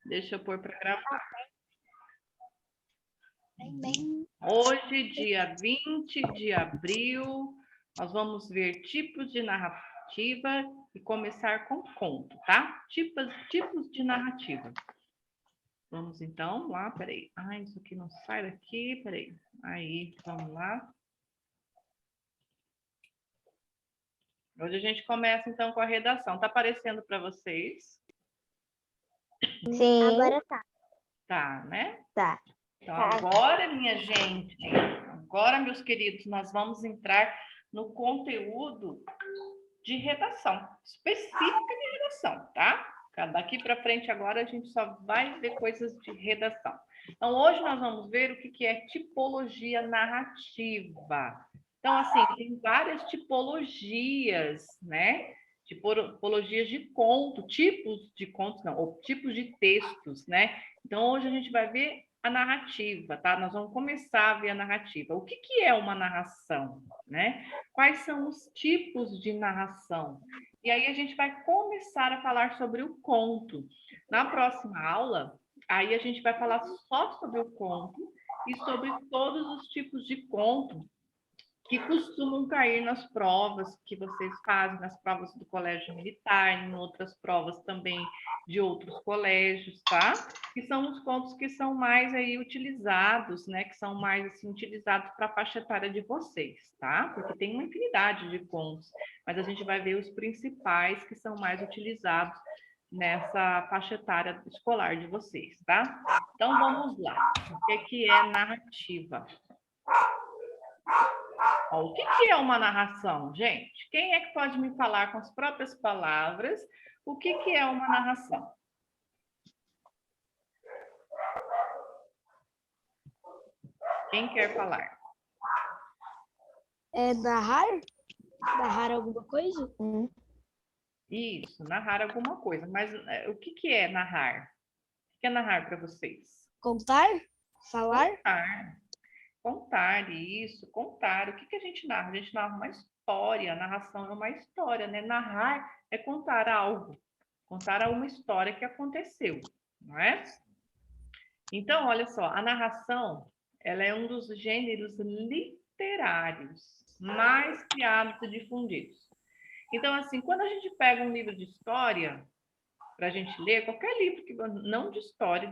Deixa eu pôr para gravar. Bem. Hoje, dia 20 de abril, nós vamos ver tipos de narrativa e começar com conto, tá? Tipos de narrativa. Vamos então lá, peraí. Ah, isso aqui não sai daqui, peraí. Aí, vamos lá. Hoje a gente começa então com a redação. Tá aparecendo para vocês? Sim. Agora tá. Tá, né? Tá. Então, agora, minha gente, agora, meus queridos, nós vamos entrar no conteúdo de redação, específica de redação, tá? Daqui para frente, agora, a gente só vai ver coisas de redação. Então, hoje nós vamos ver o que é tipologia narrativa. Então, assim, tem várias tipologias, né? Tipologias de conto, tipos de contos, não, ou tipos de textos, né? Então, hoje a gente vai ver a narrativa, tá? Nós vamos começar a ver a narrativa. O que é uma narração, né? Quais são os tipos de narração? E aí a gente vai começar a falar sobre o conto. Na próxima aula, aí a gente vai falar só sobre o conto e sobre todos os tipos de conto que costumam cair nas provas que vocês fazem, nas provas do colégio militar, em outras provas também de outros colégios, tá? Que são os contos que são mais aí utilizados, né? Que são mais assim utilizados para a faixa etária de vocês, tá? Porque tem uma infinidade de contos, mas a gente vai ver os principais que são mais utilizados nessa faixa etária escolar de vocês, tá? Então vamos lá. O que é narrativa? O que é uma narração, gente? Quem é que pode me falar com as próprias palavras o que é uma narração? Quem quer falar? É narrar? Narrar alguma coisa? Isso, narrar alguma coisa. Mas o que é narrar? O que é narrar para vocês? Contar? Falar? Contar, isso, contar. O que a gente narra? A gente narra uma história, a narração é uma história, né? Narrar é contar algo, contar uma história que aconteceu, não é? Então, olha só, a narração, ela é um dos gêneros literários mais criados e difundidos. Então, assim, quando a gente pega um livro de história para a gente ler, qualquer livro, que não de história,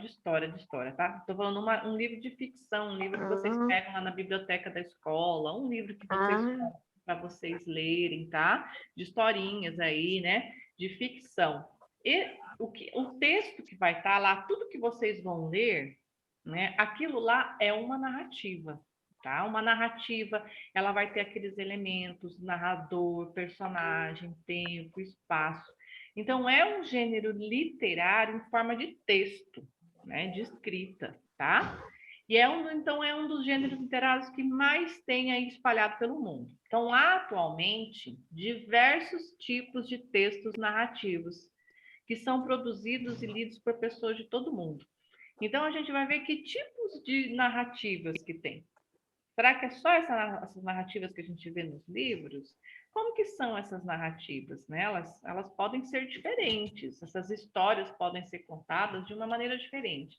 tá? Estou falando um livro de ficção, um livro que vocês pegam lá na biblioteca da escola, um livro que vocês compram para vocês lerem, tá? De historinhas aí, né? De ficção. E o texto que vai estar lá, tudo que vocês vão ler, né? Aquilo lá é uma narrativa, tá? Uma narrativa, ela vai ter aqueles elementos, narrador, personagem, tempo, espaço. Então, é um gênero literário em forma de texto, né? De escrita, tá? E então é um dos gêneros literários que mais tem aí espalhado pelo mundo. Então, há atualmente diversos tipos de textos narrativos que são produzidos e lidos por pessoas de todo mundo. Então, a gente vai ver que tipos de narrativas que tem. Será que é só essas narrativas que a gente vê nos livros? Como que são essas narrativas? Né? Elas podem ser diferentes, essas histórias podem ser contadas de uma maneira diferente.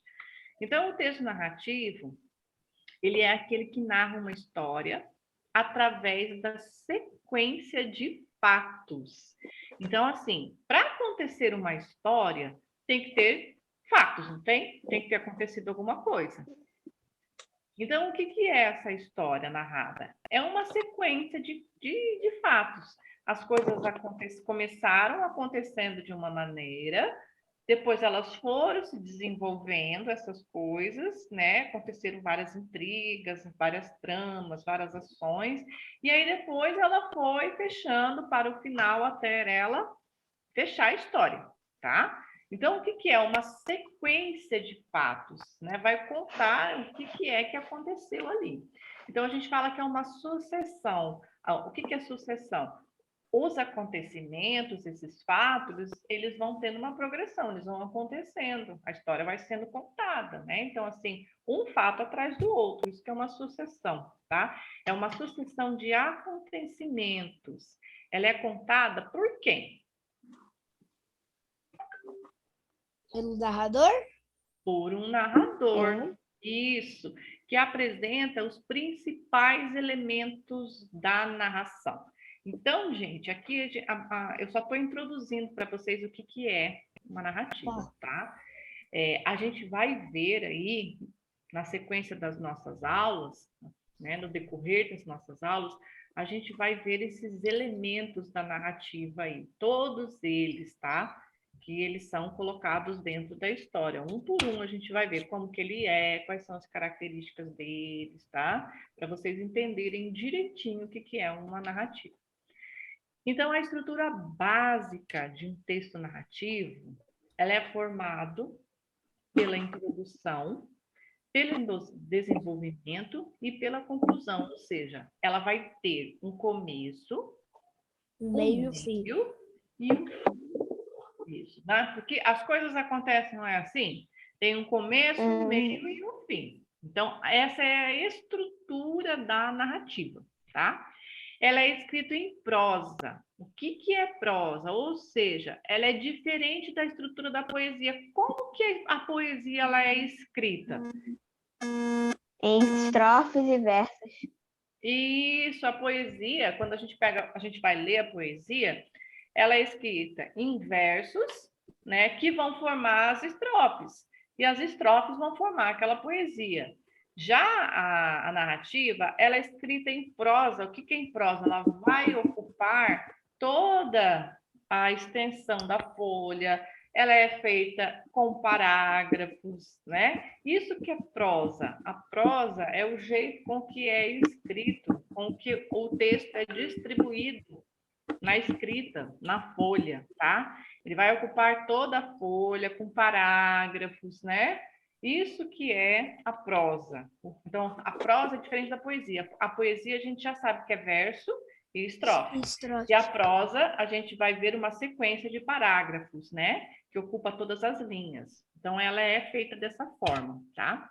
Então, o texto narrativo, ele é aquele que narra uma história através da sequência de fatos. Então, assim, para acontecer uma história, tem que ter fatos, não tem? Tem que ter acontecido alguma coisa. Então, o que é essa história narrada? É uma sequência de fatos. As coisas começaram acontecendo de uma maneira, depois elas foram se desenvolvendo, essas coisas, né? Aconteceram várias intrigas, várias tramas, várias ações, e aí depois ela foi fechando para o final até ela fechar a história, tá? Então, o que é? Uma sequência de fatos, né? Vai contar o que é que aconteceu ali. Então, a gente fala que é uma sucessão. O que é sucessão? Os acontecimentos, esses fatos, eles vão tendo uma progressão, eles vão acontecendo, a história vai sendo contada, né? Então, assim, um fato atrás do outro, isso que é uma sucessão, tá? É uma sucessão de acontecimentos. Ela é contada por quem? Pelo narrador? Por um narrador. Isso, que apresenta os principais elementos da narração. Então, gente, aqui eu só estou introduzindo para vocês o que é uma narrativa, tá? A gente vai ver aí, na sequência das nossas aulas, né, no decorrer das nossas aulas, a gente vai ver esses elementos da narrativa aí, todos eles, tá? Que eles são colocados dentro da história. Um por um a gente vai ver como que ele é, quais são as características deles, tá? Para vocês entenderem direitinho o que é uma narrativa. Então, a estrutura básica de um texto narrativo, ela é formado pela introdução, pelo desenvolvimento e pela conclusão, ou seja, ela vai ter um começo, um meio e um fim. Isso, né? Porque as coisas acontecem, não é assim? Tem um começo, um meio e um fim. Então, essa é a estrutura da narrativa, tá? Ela é escrita em prosa. O que é prosa? Ou seja, ela é diferente da estrutura da poesia. Como que a poesia ela é escrita? Em estrofes e versos. Isso, a poesia, quando a gente vai ler a poesia, ela é escrita em versos, né, que vão formar as estrofes. E as estrofes vão formar aquela poesia. Já a narrativa, ela é escrita em prosa. O que é em prosa? Ela vai ocupar toda a extensão da folha, ela é feita com parágrafos, né? Isso que é prosa. A prosa é o jeito com que é escrito, com que o texto é distribuído na escrita, na folha, tá? Ele vai ocupar toda a folha com parágrafos, né? Isso que é a prosa. Então, a prosa é diferente da poesia. A poesia a gente já sabe que é verso e estrofe. E a prosa, a gente vai ver uma sequência de parágrafos, né? Que ocupa todas as linhas. Então, ela é feita dessa forma, tá?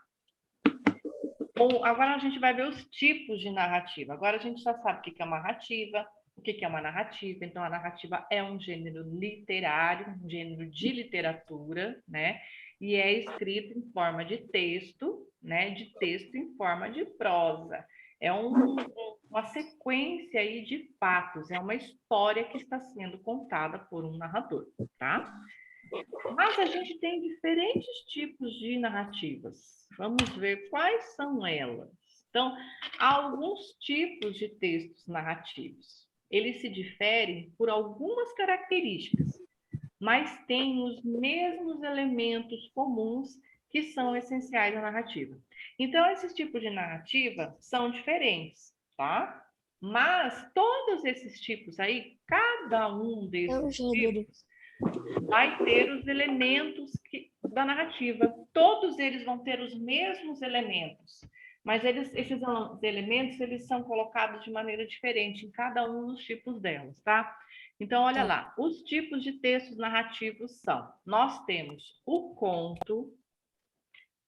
Bom, agora a gente vai ver os tipos de narrativa. Agora a gente já sabe o que é uma narrativa, o que é uma narrativa. Então, a narrativa é um gênero literário, um gênero de literatura, né? E é escrito em forma de texto, né? De texto em forma de prosa. É uma sequência aí de fatos, é uma história que está sendo contada por um narrador, tá? Mas a gente tem diferentes tipos de narrativas. Vamos ver quais são elas. Então, há alguns tipos de textos narrativos. Eles se diferem por algumas características, mas têm os mesmos elementos comuns que são essenciais à narrativa. Então, esses tipos de narrativa são diferentes, tá? Mas todos esses tipos aí, cada um desses tipos vai ter os elementos da narrativa. Todos eles vão ter os mesmos elementos, mas esses elementos eles são colocados de maneira diferente em cada um dos tipos delas, tá? Então, olha lá, os tipos de textos narrativos são: nós temos o conto,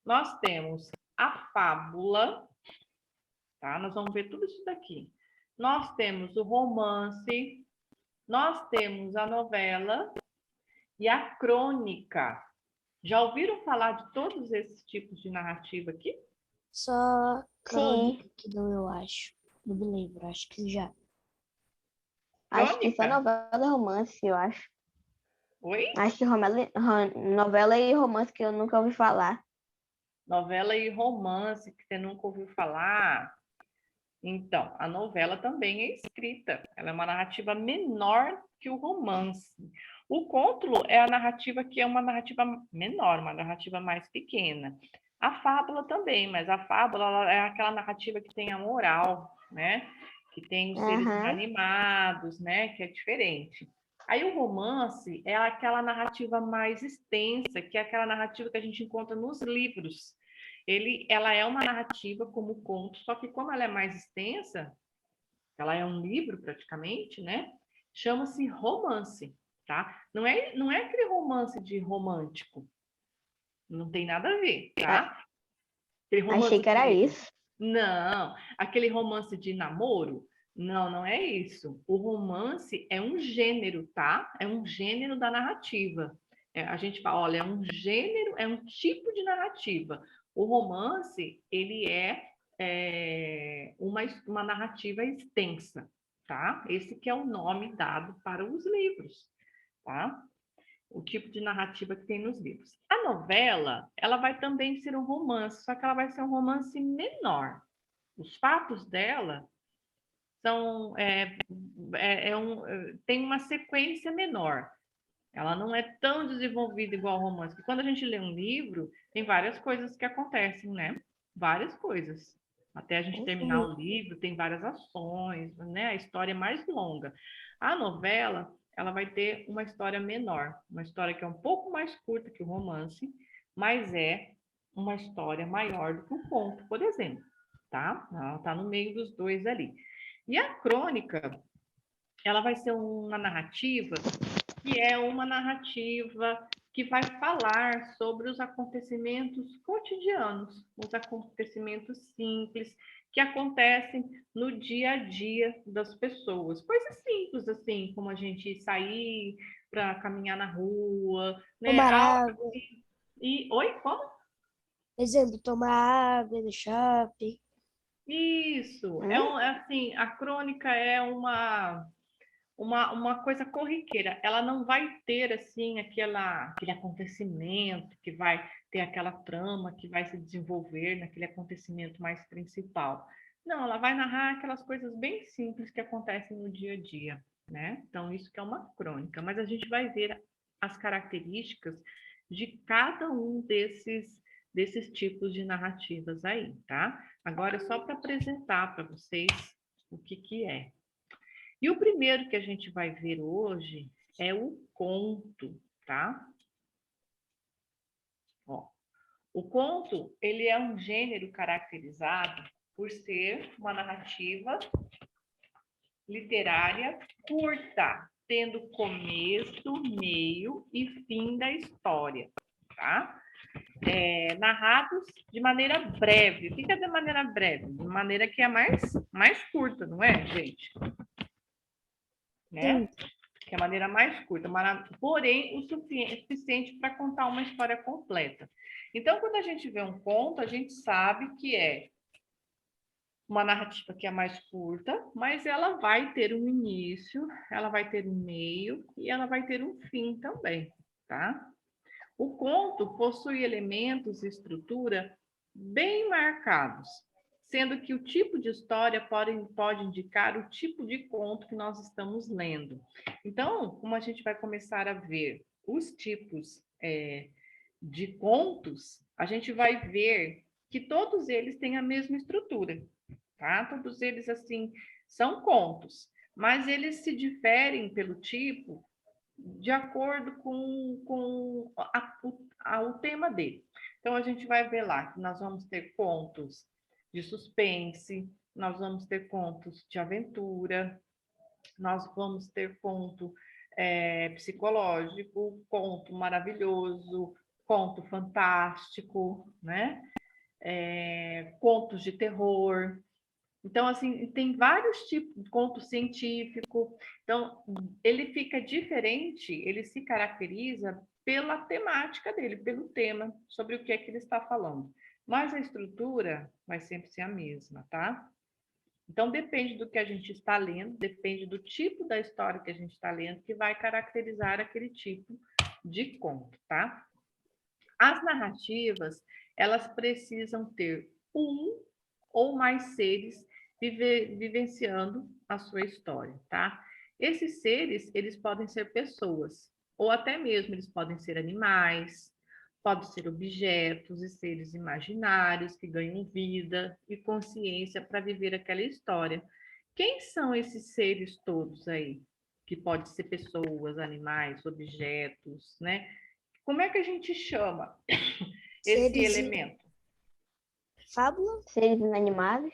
nós temos a fábula, tá? Nós vamos ver tudo isso daqui. Nós temos o romance, nós temos a novela e a crônica. Já ouviram falar de todos esses tipos de narrativa aqui? Só crônica que não, eu acho. Não me lembro, acho que já. Acho que só novela e romance, eu acho. Oi? Acho que novela e romance que eu nunca ouvi falar. Novela e romance que você nunca ouviu falar? Então, a novela também é escrita. Ela é uma narrativa menor que o romance. O conto é a narrativa que é uma narrativa menor, uma narrativa mais pequena. A fábula também, mas a fábula é aquela narrativa que tem a moral, né? Que tem os seres animados, né? Que é diferente. Aí o romance é aquela narrativa mais extensa, que é aquela narrativa que a gente encontra nos livros. Ela é uma narrativa como conto, só que como ela é mais extensa, ela é um livro praticamente, né? Chama-se romance, tá? Não é aquele romance de romântico. Não tem nada a ver, tá? Achei que era isso. Não, aquele romance de namoro, não é isso. O romance é um gênero, tá? É um gênero da narrativa. A gente fala, olha, é um gênero, é um tipo de narrativa. O romance, ele é uma narrativa extensa, tá? Esse que é o nome dado para os livros, tá? O tipo de narrativa que tem nos livros. A novela, ela vai também ser um romance, só que ela vai ser um romance menor. Os fatos dela são tem uma sequência menor. Ela não é tão desenvolvida igual o romance. Porque quando a gente lê um livro, tem várias coisas que acontecem, né? Várias coisas. Até a gente terminar o livro, tem várias ações, né? A história é mais longa. A novela, ela vai ter uma história menor, uma história que é um pouco mais curta que o romance, mas é uma história maior do que o conto, por exemplo, tá? Ela está no meio dos dois ali. E a crônica, ela vai ser uma narrativa que é uma narrativa que vai falar sobre os acontecimentos cotidianos, os acontecimentos simples que acontecem no dia a dia das pessoas. Coisas simples, assim, como a gente sair para caminhar na rua, né? Tomar água. Oi, como? Exemplo, tomar água no shopping. Isso. Assim, a crônica é uma coisa corriqueira. Ela não vai ter, assim, aquele acontecimento que vai ter aquela trama que vai se desenvolver naquele acontecimento mais principal. Não, ela vai narrar aquelas coisas bem simples que acontecem no dia a dia, né? Então, isso que é uma crônica. Mas a gente vai ver as características de cada um desses tipos de narrativas aí, tá? Agora, só para apresentar para vocês o que é. E o primeiro que a gente vai ver hoje é o conto, tá? Ó, o conto, ele é um gênero caracterizado por ser uma narrativa literária curta, tendo começo, meio e fim da história, tá? Narrados de maneira breve. O que é de maneira breve? De maneira que é mais curta, não é, gente? Né? Que é a maneira mais curta, porém o suficiente para contar uma história completa. Então, quando a gente vê um conto, a gente sabe que é uma narrativa que é mais curta, mas ela vai ter um início, ela vai ter um meio e ela vai ter um fim também, tá? O conto possui elementos e estrutura bem marcados, sendo que o tipo de história pode indicar o tipo de conto que nós estamos lendo. Então, como a gente vai começar a ver os tipos de contos, a gente vai ver que todos eles têm a mesma estrutura, tá? Todos eles, assim, são contos, mas eles se diferem pelo tipo de acordo com o tema dele. Então, a gente vai ver lá que nós vamos ter contos de suspense, nós vamos ter contos de aventura, nós vamos ter conto psicológico, conto maravilhoso, conto fantástico, né? Contos de terror. Então, assim, tem vários tipos de conto científico. Então, ele fica diferente, ele se caracteriza pela temática dele, pelo tema, sobre o que é que ele está falando. Mas a estrutura vai sempre ser a mesma, tá? Então, depende do que a gente está lendo, depende do tipo da história que a gente está lendo, que vai caracterizar aquele tipo de conto, tá? As narrativas, elas precisam ter um ou mais seres vivenciando a sua história, tá? Esses seres, eles podem ser pessoas, ou até mesmo eles podem ser animais, podem ser objetos e seres imaginários que ganham vida e consciência para viver aquela história. Quem são esses seres todos aí? Que pode ser pessoas, animais, objetos, né? Como é que a gente chama esse Seres elemento? Fábula? Seres inanimados?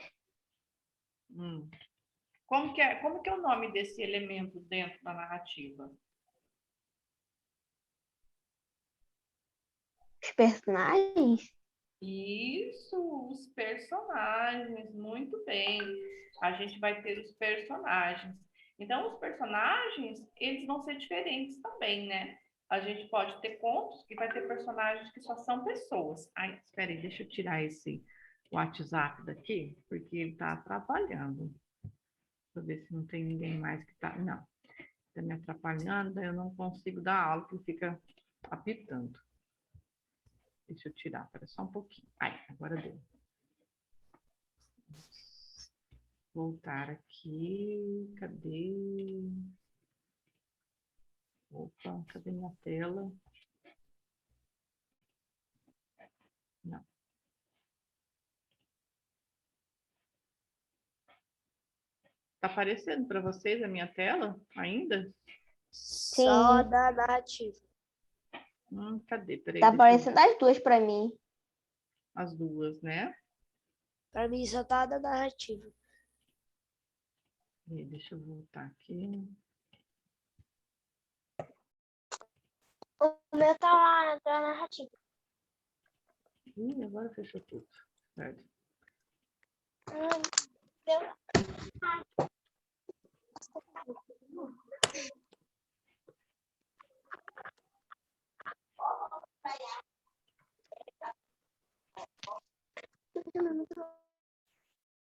Como que é o nome desse elemento dentro da narrativa? Os personagens? Isso, os personagens, muito bem. A gente vai ter os personagens. Então, os personagens, eles vão ser diferentes também, né? a gente pode ter contos que vai ter personagens que só são pessoas. Ai, espera aí, deixa eu tirar esse WhatsApp daqui, porque ele está atrapalhando. Deixa eu ver se não tem ninguém mais que está... Não, está me atrapalhando, eu não consigo dar aula, porque fica apitando. Deixa eu tirar, espera só um pouquinho. Ai, agora deu. Voltar aqui, cadê? Opa, cadê minha tela? Não. Tá aparecendo para vocês a minha tela ainda? Só Sim. da narrativa. Cadê? Peraí, Tá deixa eu ver. aparecendo as duas pra mim. As duas, né? Pra mim só tá da narrativa. Peraí, deixa eu voltar aqui. O meu tá lá na narrativa. Ih, agora fechou tudo. Certo.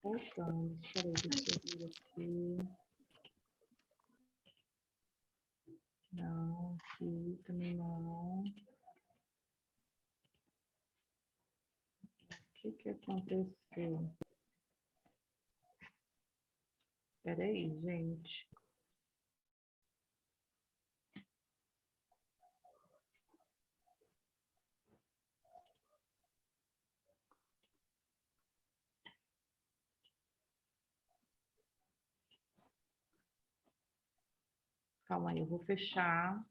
Voltando. Peraí, deixa eu ver aqui. Não, aqui também não. O que aconteceu? Peraí, gente. Calma aí, eu vou fechar.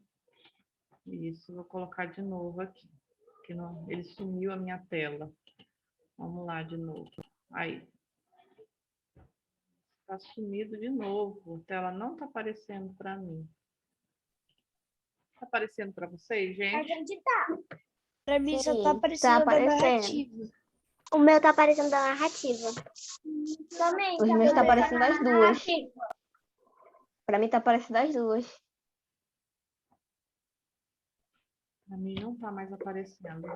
Isso, vou colocar de novo aqui. Que não, ele sumiu a minha tela. Vamos lá de novo. Aí. Está sumido de novo. A tela não está aparecendo para mim. Está aparecendo para vocês, gente? Pra mim só tá Sim, aparecendo tá da aparecendo. narrativa. O meu tá aparecendo da narrativa. Também Os meus tá aparecendo as duas. Pra mim tá aparecendo as duas. Para mim não está mais aparecendo.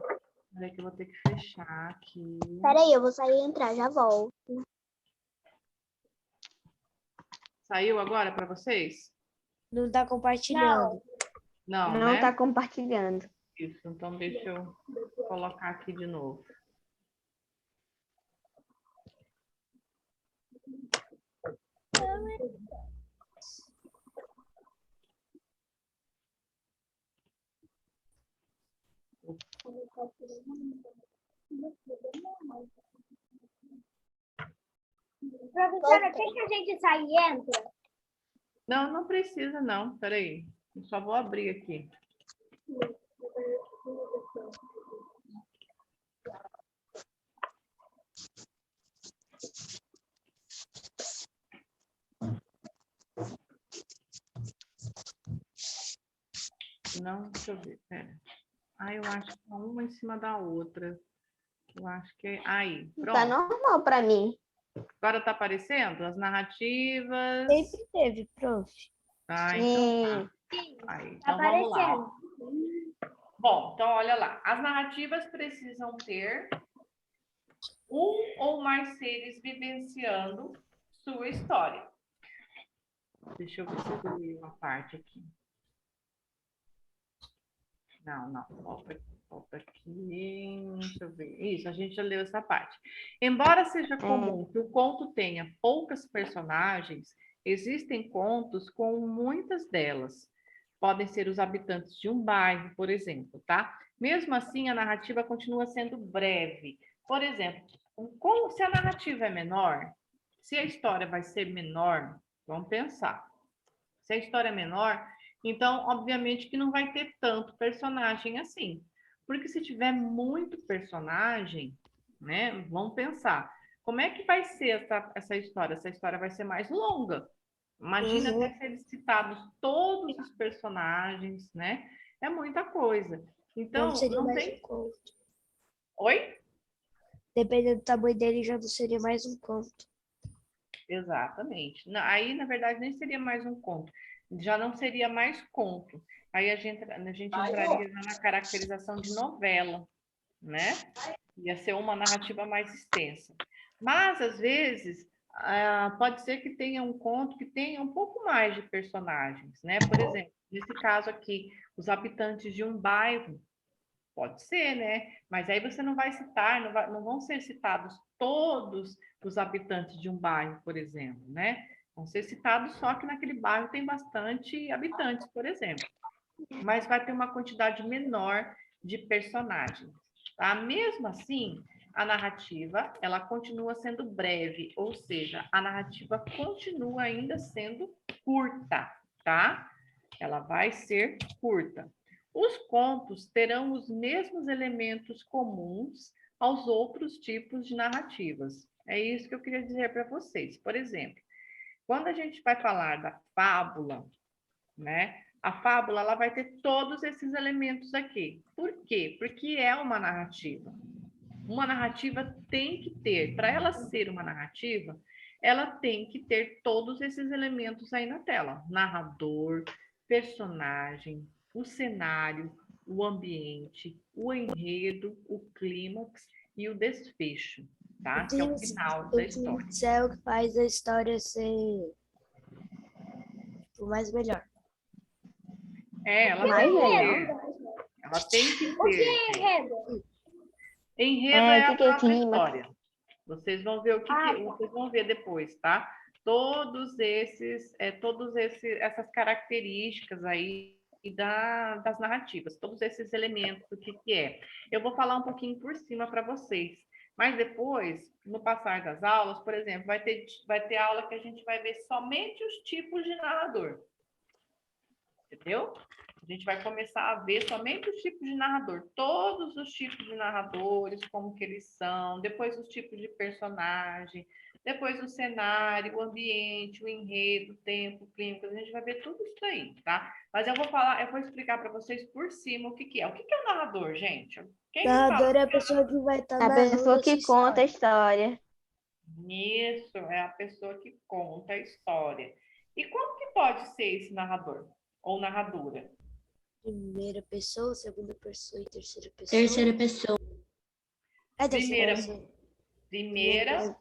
Peraí que eu vou ter que fechar aqui. Peraí, eu vou sair e entrar, já volto. Saiu agora para vocês? Não tá compartilhando. Não, Não né? tá compartilhando. Isso, então deixa eu colocar aqui de novo. Professora, quer que a gente saia e entra? Não, não precisa não. Peraí. Eu só vou abrir aqui. Não, deixa eu ver. Pera. Ah, eu acho que tá uma em cima da outra. Eu acho que é... Aí, Tá pronto. normal pra mim. Agora tá aparecendo as narrativas. Sempre teve, prof. Ah, então tá. Aí, então vamos lá. Ó. Bom, então olha lá. As narrativas precisam ter um ou mais seres vivenciando sua história. Deixa eu ver se eu li uma parte aqui. Não. Volta aqui. Deixa eu ver. Isso, a gente já leu essa parte. Embora seja comum que o conto tenha poucas personagens, existem contos com muitas delas. Podem ser os habitantes de um bairro, por exemplo, tá? Mesmo assim, a narrativa continua sendo breve. Por exemplo, se a narrativa é menor, se a história vai ser menor, vamos pensar. Se a história é menor, então, obviamente que não vai ter tanto personagem assim. Porque se tiver muito personagem, né? Vamos pensar. Como é que vai ser essa história? Essa história vai ser mais longa. Imagina até serem citados todos os personagens, né? É muita coisa. Então, Já seria não mais tem... um conto. Oi? Dependendo do tamanho dele, já não seria mais um conto. Exatamente. Aí, na verdade, nem seria mais um conto. Já não seria mais conto. aí a gente entraria na caracterização de novela, né? Ia ser uma narrativa mais extensa. Mas, às vezes, pode ser que tenha um conto que tenha um pouco mais de personagens, né? Por exemplo, nesse caso aqui, os habitantes de um bairro, pode ser, né? Mas aí você não vai citar, não vão ser citados todos os habitantes de um bairro, por exemplo, né? Vão ser citados só que naquele bairro tem bastante habitantes, por exemplo. Mas vai ter uma quantidade menor de personagens, tá? Mesmo assim, a narrativa, ela continua sendo breve, ou seja, a narrativa continua ainda sendo curta, tá? Ela vai ser curta. Os contos terão os mesmos elementos comuns aos outros tipos de narrativas. É isso que eu queria dizer para vocês. Por exemplo, quando a gente vai falar da fábula, né? A fábula ela vai ter todos esses elementos aqui. Por quê? Porque é uma narrativa. Uma narrativa tem que ter, para ela ser uma narrativa, ela tem que ter todos esses elementos aí na tela: narrador, personagem, o cenário, o ambiente, o enredo, o clímax e o desfecho, tá? Que é o final da história. É o que faz a história ser o mais melhor. Ela Mais tem que legal. ter. Ela tem que O que ter. é enredo? Enredo é a que é própria clima? história. Vocês vão ver vocês vão ver depois, tá? Essas características aí das narrativas, todos esses elementos, o que é. Eu vou falar um pouquinho por cima para vocês, mas depois, no passar das aulas, por exemplo, vai ter aula que a gente vai ver somente os tipos de narrador. Entendeu? A gente vai começar a ver somente os tipos de narrador, todos os tipos de narradores, como que eles são, depois os tipos de personagem, depois o cenário, o ambiente, o enredo, o tempo, o clima, a gente vai ver tudo isso aí, tá? Mas eu vou explicar para vocês por cima o que que é. O que que é o narrador, gente? Quem me fala? Narrador é a pessoa que vai estar A narrando pessoa que essa conta a história. história. Isso, é a pessoa que conta a história. E como que pode ser esse narrador ou narradora? Primeira pessoa, segunda pessoa e terceira pessoa. Terceira pessoa. É terceira Primeira pessoa. primeira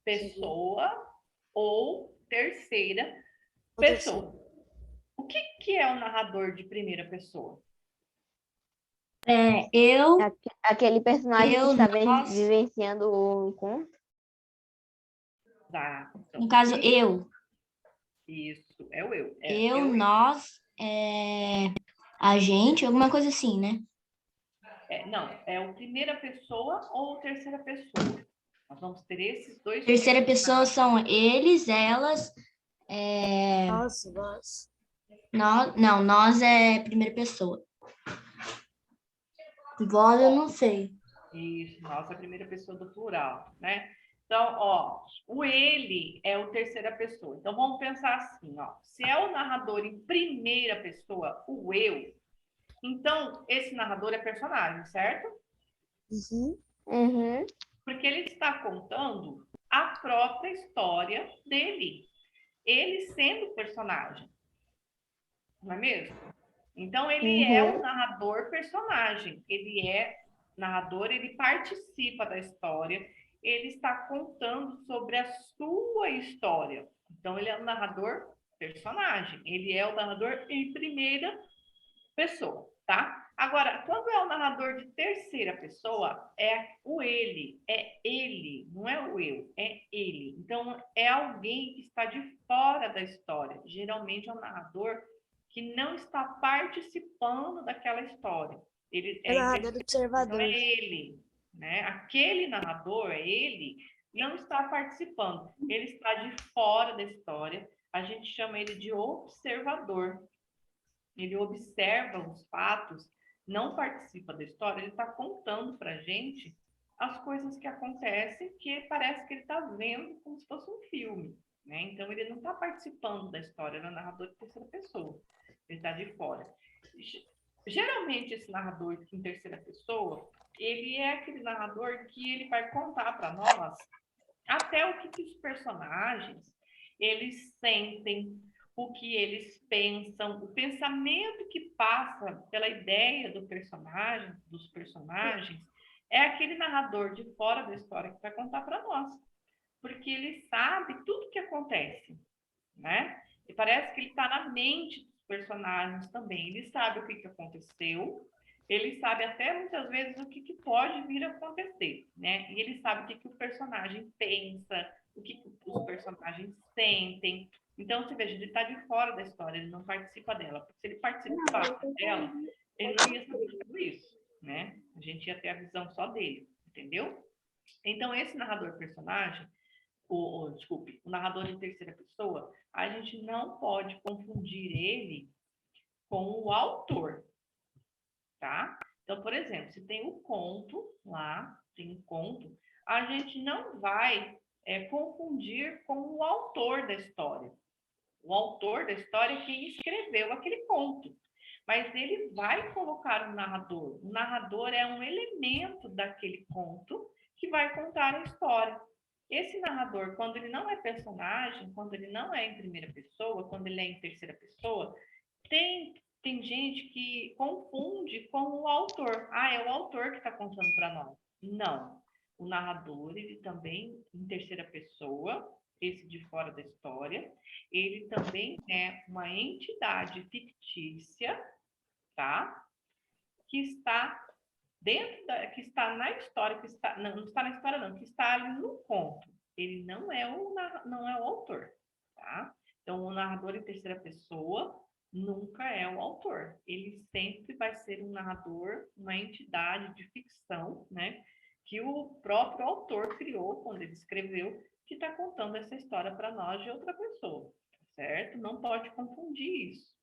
pessoa ou terceira Ou pessoa. O que é o narrador de primeira pessoa? Eu, Aquele personagem que eu, está nós, vivenciando o encontro. no caso, eu. Isso, é o eu. Eu, nós, a gente, alguma coisa assim, né? Não, é o primeira pessoa ou terceira pessoa. Nós vamos ter esses dois Terceira tipos de pessoa narração. são eles, elas, nós. nós é primeira pessoa. Vós eu não sei. Isso, nós é a primeira pessoa do plural, né? Então, ó, o ele é o terceira pessoa. Então, vamos pensar assim, ó. Se é o narrador em primeira pessoa, o eu, então esse narrador é personagem, certo? Uhum. Porque ele está contando a própria história dele. Ele sendo personagem. Não é mesmo? Então, ele é o narrador personagem. Ele é narrador, ele participa da história, ele está contando sobre a sua história. Então, ele é o narrador personagem. Ele é o narrador em primeira pessoa, tá? Agora, quando é o narrador de terceira pessoa, é o ele, não é o eu, é ele. Então, é alguém que está de fora da história. Geralmente é um narrador que não está participando daquela história. Ele É narrador então, observador. é ele, né? Aquele narrador, é ele, não está participando. Ele está de fora da história. A gente chama ele de observador. Ele observa os fatos, não participa da história, ele está contando para a gente as coisas que acontecem, que parece que ele está vendo como se fosse um filme, né? Então, ele não está participando da história, ele é um narrador de terceira pessoa, ele está de fora. Geralmente, esse narrador em terceira pessoa, ele é aquele narrador que ele vai contar para nós até o que os personagens, eles sentem, o que eles pensam, o pensamento que passa pela ideia do personagem, dos personagens, é aquele narrador de fora da história que vai contar para nós, porque ele sabe tudo que acontece, né? E parece que ele está na mente dos personagens também. Ele sabe o que aconteceu, ele sabe até muitas vezes o que pode vir a acontecer, né? E ele sabe o que o personagem pensa, o que os personagens sentem. Então, você veja, ele está de fora da história, ele não participa dela. Porque se ele participasse dela, ele não ia saber tudo isso, né? A gente ia ter a visão só dele, entendeu? Então, esse narrador personagem, desculpe, o narrador de terceira pessoa, a gente não pode confundir ele com o autor, tá? Então, por exemplo, se tem um conto lá, tem um conto, a gente não vai confundir com o autor da história. O autor da história é quem escreveu aquele conto. Mas ele vai colocar o narrador. O narrador é um elemento daquele conto que vai contar a história. Esse narrador, quando ele não é personagem, quando ele não é em primeira pessoa, quando ele é em terceira pessoa, tem gente que confunde com o autor. Ah, é o autor que está contando para nós. Não. O narrador, ele também, em terceira pessoa, esse de fora da história, ele também é uma entidade fictícia, tá? Que está que está na história, que está, não está na história não, que está ali no conto. Ele não é o autor, tá? Então, o narrador em terceira pessoa nunca é o autor. Ele sempre vai ser um narrador, uma entidade de ficção, né? Que o próprio autor criou quando ele escreveu, que está contando essa história para nós de outra pessoa, certo? Não pode confundir isso.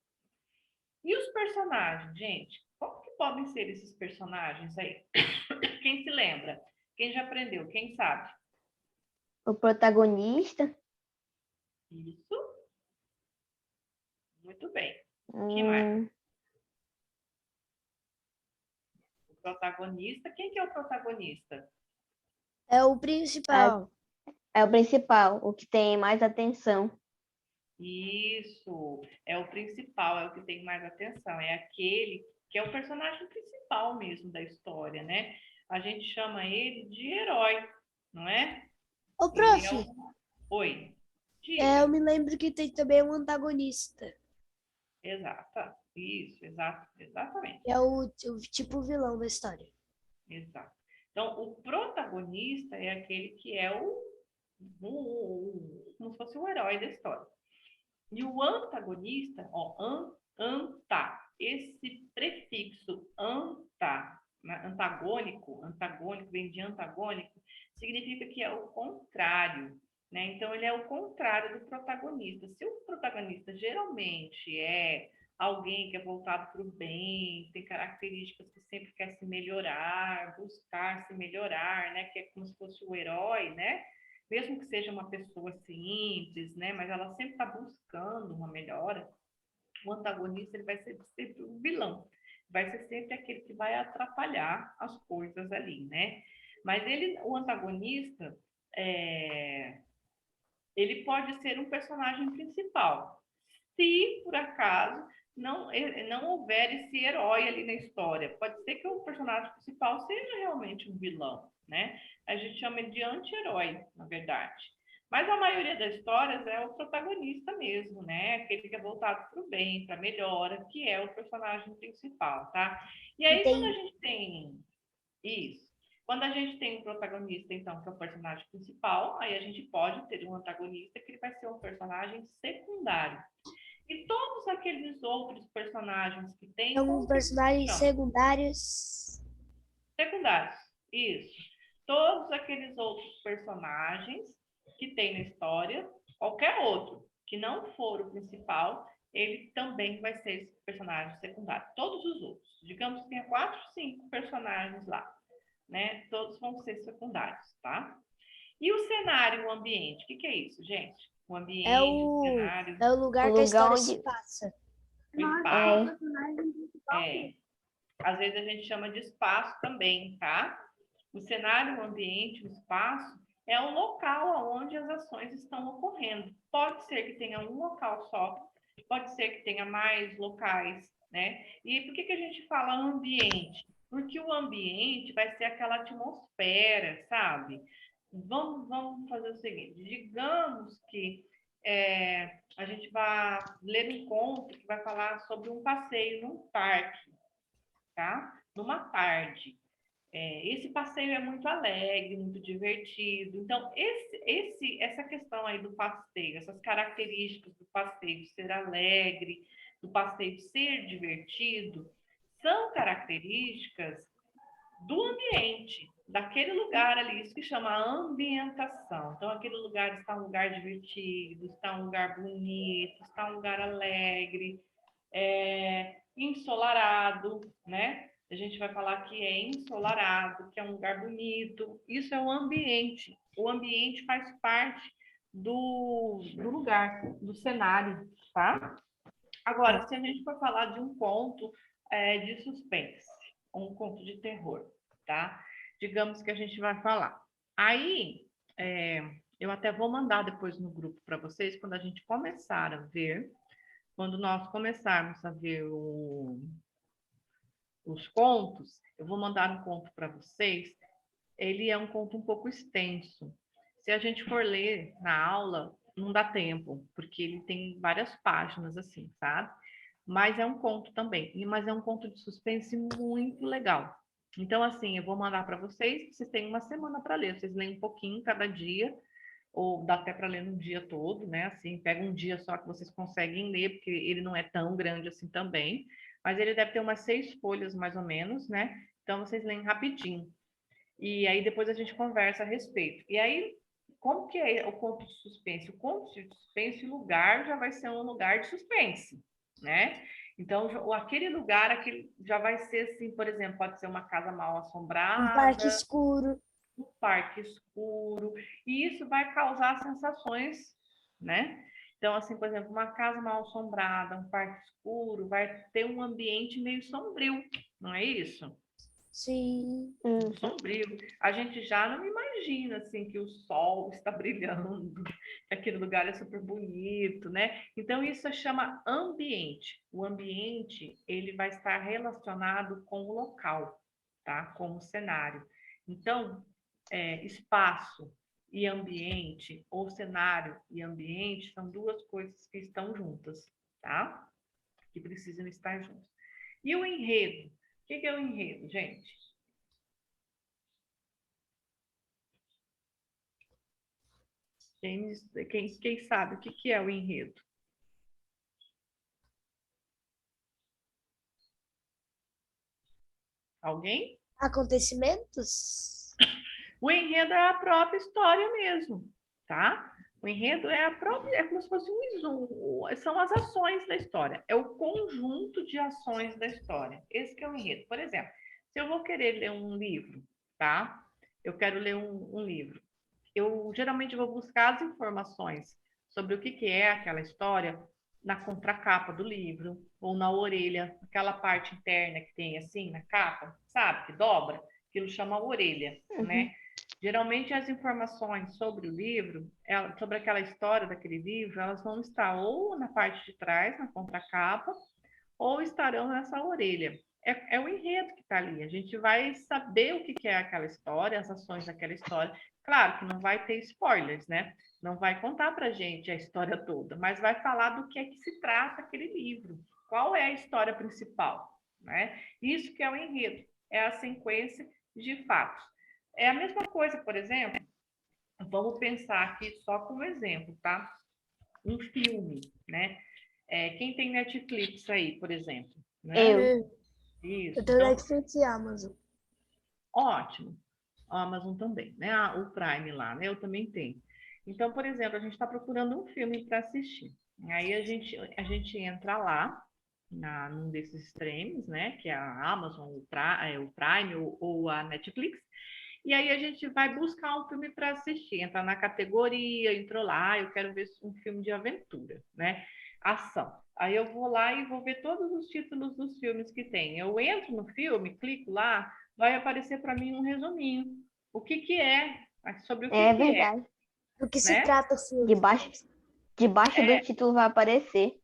E os personagens, gente? Como que podem ser esses personagens aí? Quem se lembra? Quem já aprendeu? Quem sabe? O protagonista. Isso. Muito bem. Quem mais? O protagonista. Quem que é o protagonista? É o principal. É o principal, o que tem mais atenção. Isso. É o principal, é o que tem mais atenção. É aquele que é o personagem principal mesmo da história, né? A gente chama ele de herói, não é? Ô, prof, Oi. eu me lembro que tem também um antagonista. Exato. Isso, exatamente. É o tipo vilão da história. Exato. Então, o protagonista é aquele que é como se fosse o herói da história. E o antagonista, esse prefixo antagônico vem de antagônico, significa que é o contrário, né? Então, ele é o contrário do protagonista. Se o protagonista geralmente é alguém que é voltado para o bem, tem características que sempre quer se melhorar, buscar se melhorar, né? Que é como se fosse o herói, né? Mesmo que seja uma pessoa simples, né? Mas ela sempre está buscando uma melhora. O antagonista ele vai ser sempre o vilão, vai ser sempre aquele que vai atrapalhar as coisas ali, né? Mas o antagonista, ele pode ser um personagem principal, se por acaso não houver esse herói ali na história. Pode ser que o personagem principal seja realmente um vilão, né? A gente chama ele de anti-herói, na verdade. Mas a maioria das histórias é o protagonista mesmo, né? Aquele que é voltado para o bem, para a melhora, que é o personagem principal, tá? E aí, quando a gente tem isso, quando a gente tem um protagonista, então, que é o personagem principal, aí a gente pode ter um antagonista que ele vai ser um personagem secundário. E todos aqueles outros personagens que tem... Alguns personagens secundários. Secundários, isso. Todos aqueles outros personagens que tem na história, qualquer outro que não for o principal, ele também vai ser esse personagem secundário. Todos os outros. Digamos que tenha 4, 5 personagens lá, né? Todos vão ser secundários, tá? E o cenário, o ambiente, o que é isso, gente? O ambiente, o cenário... É o lugar que a história se passa. O espaço. Às vezes a gente chama de espaço também, tá? O cenário, o ambiente, o espaço é o local onde as ações estão ocorrendo. Pode ser que tenha um local só, pode ser que tenha mais locais, né? E por que a gente fala ambiente? Porque o ambiente vai ser aquela atmosfera, sabe? Vamos fazer o seguinte, digamos que a gente vai ler um conto que vai falar sobre um passeio num parque, tá? Numa tarde. Esse passeio é muito alegre, muito divertido. Então, essa questão aí do passeio, essas características do passeio ser alegre, do passeio ser divertido, são características do ambiente, daquele lugar ali, isso que chama ambientação. Então, aquele lugar está um lugar divertido, está um lugar bonito, está um lugar alegre, ensolarado, né? A gente vai falar que é ensolarado, que é um lugar bonito. Isso é o ambiente. O ambiente faz parte do lugar, do cenário, tá? Agora, se a gente for falar de um conto de suspense, um conto de terror, tá? Digamos que a gente vai falar. Aí, eu até vou mandar depois no grupo para vocês, quando a gente começar a ver, quando nós começarmos a ver os contos, eu vou mandar um conto para vocês. Ele é um conto um pouco extenso. Se a gente for ler na aula, não dá tempo, porque ele tem várias páginas assim, sabe? Mas é um conto também, mas é um conto de suspense muito legal. Então, assim, eu vou mandar para vocês, vocês têm uma semana para ler, vocês leem um pouquinho cada dia, ou dá até para ler num dia todo, né? Assim, pega um dia só que vocês conseguem ler, porque ele não é tão grande assim também, mas ele deve ter umas 6 folhas mais ou menos, né? Então vocês leem rapidinho. E aí depois a gente conversa a respeito. E aí, como que é o conto de suspense? O conto de suspense, o lugar já vai ser um lugar de suspense, né? Então, aquele lugar, já vai ser assim, por exemplo, pode ser uma casa mal Um parque assombrada, escuro. um parque escuro, e isso vai causar sensações, né? Então, assim, por exemplo, uma casa mal assombrada, um parque escuro, vai ter um ambiente meio sombrio, não é isso? Sim. Sombrio. A gente já não imagina assim que o sol está brilhando, que aquele lugar é super bonito, né? Então isso chama ambiente. O ambiente, ele vai estar relacionado com o local, tá? Com o cenário. Então, espaço e ambiente, ou cenário e ambiente, são duas coisas que estão juntas, tá? Que precisam estar juntas. E o enredo? O que é o enredo, gente? Quem sabe o que é o enredo? Alguém? Acontecimentos? O enredo é a própria história mesmo, tá? O enredo é como se fosse um resumo, são as ações da história, é o conjunto de ações da história. Esse que é o enredo. Por exemplo, se eu vou querer ler um livro, tá? Eu quero ler um livro. Eu geralmente vou buscar as informações sobre o que é aquela história na contracapa do livro ou na orelha, aquela parte interna que tem assim na capa, sabe? Que dobra, aquilo chama orelha, né? Geralmente as informações sobre o livro, sobre aquela história daquele livro, elas vão estar ou na parte de trás, na contracapa, ou estarão nessa orelha. É o enredo que está ali. A gente vai saber o que é aquela história, as ações daquela história. Claro que não vai ter spoilers, né? Não vai contar para a gente a história toda, mas vai falar do que é que se trata aquele livro. Qual é a história principal, né? Isso que é o enredo, é a sequência de fatos. É a mesma coisa, por exemplo, vamos pensar aqui só como exemplo, tá? Um filme, né? Quem tem Netflix aí, por exemplo? Né? Eu. Isso. Eu tenho Então, Netflix e Amazon. ótimo. A Amazon também, né? O Prime lá, né? Eu também tenho. Então, por exemplo, a gente está procurando um filme para assistir. Aí a gente entra lá, num desses streams, né? Que é a Amazon, o Prime ou a Netflix. E aí a gente vai buscar um filme para assistir. Entra na categoria, entrou lá, eu quero ver um filme de aventura, né? Ação. Aí eu vou lá e vou ver todos os títulos dos filmes que tem. Eu entro no filme, clico lá, vai aparecer para mim um resuminho. O que é, sobre o que É é, verdade. Do que se né? trata o filme? Debaixo do título vai aparecer.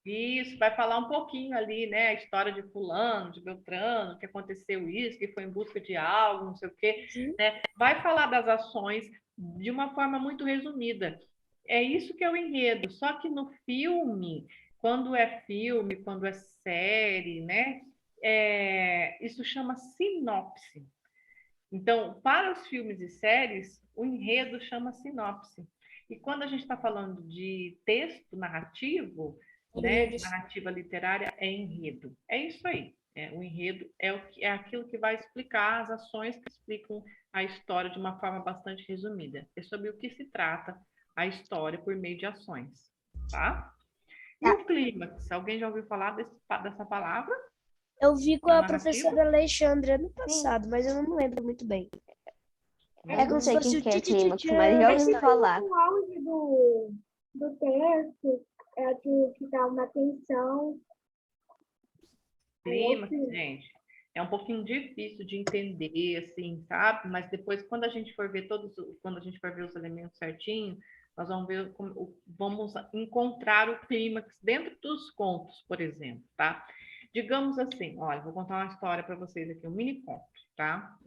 Isso, vai falar um pouquinho ali, né? A história de fulano, de Beltrano, que aconteceu isso, que foi em busca de algo, não sei o quê, né? Vai falar das ações de uma forma muito resumida. É isso que é o enredo. Só que no filme, quando é série, né? Isso chama sinopse. Então, para os filmes e séries, o enredo chama sinopse. E quando a gente está falando de texto narrativo, né, de narrativa literária, é enredo. É isso aí. O enredo é aquilo que vai explicar as ações que explicam a história de uma forma bastante resumida. É sobre o que se trata a história por meio de ações, tá? E o clímax? Alguém já ouviu falar dessa palavra? Eu vi com Na a narrativa? professora Alexandra ano passado, mas eu não me lembro muito bem. Eu não sei quem que é clímax, tchutchutchutchã. mas já ouvi falar. O auge do texto é aquilo que dá uma tensão. Clímax, gente, é um pouquinho difícil de entender, assim, sabe? Mas depois, quando a gente for ver quando a gente for ver os elementos certinho, nós vamos ver vamos encontrar o clímax dentro dos contos, por exemplo, tá? Digamos assim, olha, vou contar uma história para vocês aqui, um mini conto, tá?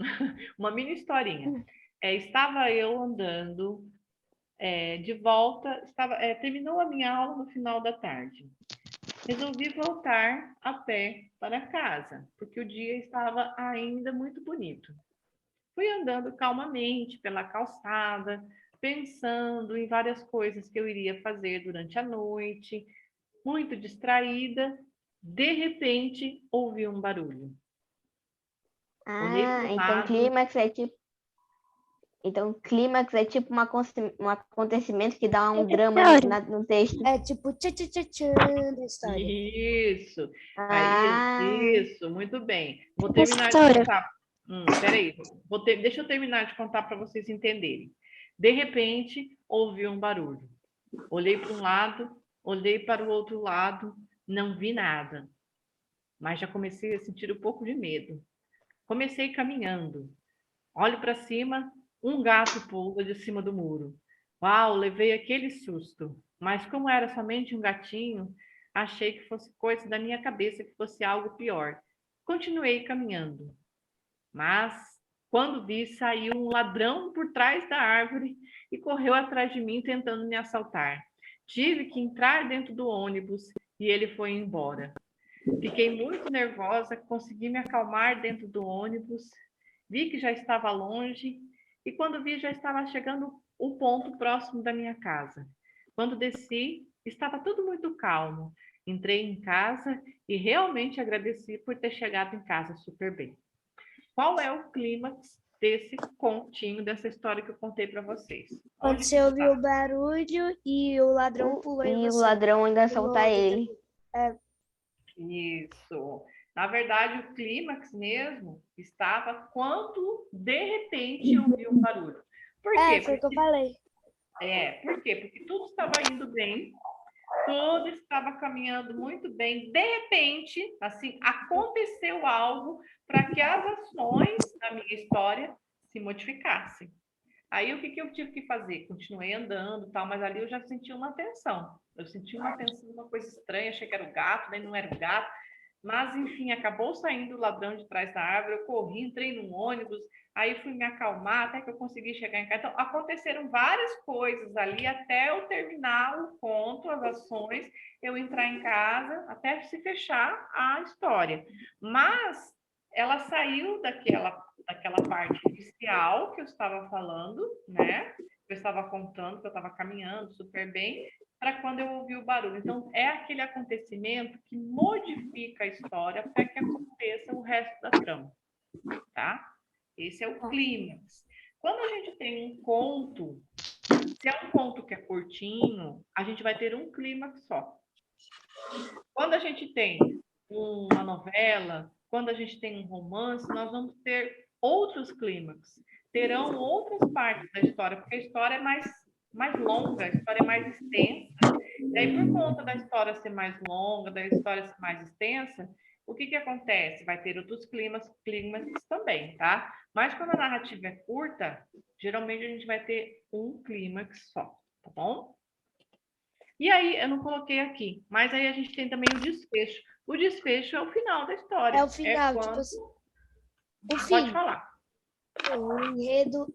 Uma mini historinha. Estava eu andando de volta, terminou a minha aula no final da tarde. Resolvi voltar a pé para casa, porque o dia estava ainda muito bonito. Fui andando calmamente pela calçada, pensando em várias coisas que eu iria fazer durante a noite, muito distraída. De repente, ouvi um barulho. Olhei para o Então lado. clímax é tipo um acontecimento que dá um drama no texto. É tipo tchutchutchã da história. Isso. Ah, Isso, muito bem. Vou terminar de contar. Peraí, deixa eu terminar de contar para vocês entenderem. De repente, ouvi um barulho. Olhei para um lado, olhei para o outro lado, não vi nada. Mas já comecei a sentir um pouco de medo. Comecei caminhando. Olho para cima, um gato pula de cima do muro. Uau, levei aquele susto. Mas como era somente um gatinho, achei que fosse coisa da minha cabeça, que fosse algo pior. Continuei caminhando. Mas quando vi, saiu um ladrão por trás da árvore e correu atrás de mim tentando me assaltar. Tive que entrar dentro do ônibus e ele foi embora. Fiquei muito nervosa, consegui me acalmar dentro do ônibus, vi que já estava longe e quando vi já estava chegando o ponto próximo da minha casa. Quando desci, estava tudo muito calmo. Entrei em casa e realmente agradeci por ter chegado em casa super bem. Qual é o clímax desse continho, dessa história que eu contei para vocês? Quando você ouviu o barulho e o ladrão pulou em e o você. ladrão ainda solta ele. Isso. Na verdade, o clímax mesmo estava quando, de repente, eu ouvi um barulho. Por quê? Foi o que eu falei. Por quê? Porque tudo estava indo bem, tudo estava caminhando muito bem. De repente, assim, aconteceu algo para que as ações da minha história se modificassem. Aí, o que eu tive que fazer? Continuei andando, tal, mas ali eu já senti uma tensão. Eu senti uma tensão, uma coisa estranha, achei que era o gato, nem não era o gato. Mas, enfim, acabou saindo o ladrão de trás da árvore, eu corri, entrei num ônibus, aí fui me acalmar até que eu consegui chegar em casa. Então, aconteceram várias coisas ali até eu terminar o conto, as ações, eu entrar em casa, até se fechar a história. Mas ela saiu daquela parte inicial que eu estava falando, né? Eu estava contando que eu estava caminhando super bem, para quando eu ouvi o barulho. Então, é aquele acontecimento que modifica a história para que aconteça o resto da trama, tá? Esse é o clímax. Quando a gente tem um conto, se é um conto que é curtinho, a gente vai ter um clímax só. Quando a gente tem uma novela, quando a gente tem um romance, nós vamos ter outros clímax. Terão outras partes da história, porque a história é mais longa, a história é mais extensa. E aí, por conta da história ser mais longa, da história ser mais extensa, o que acontece? Vai ter outros clímax também, tá? Mas quando a narrativa é curta, geralmente a gente vai ter um clímax só, tá bom? E aí, eu não coloquei aqui, mas aí a gente tem também o desfecho. O desfecho é o final da história. É o final, tipo quando... assim, o Pode fim. falar. O enredo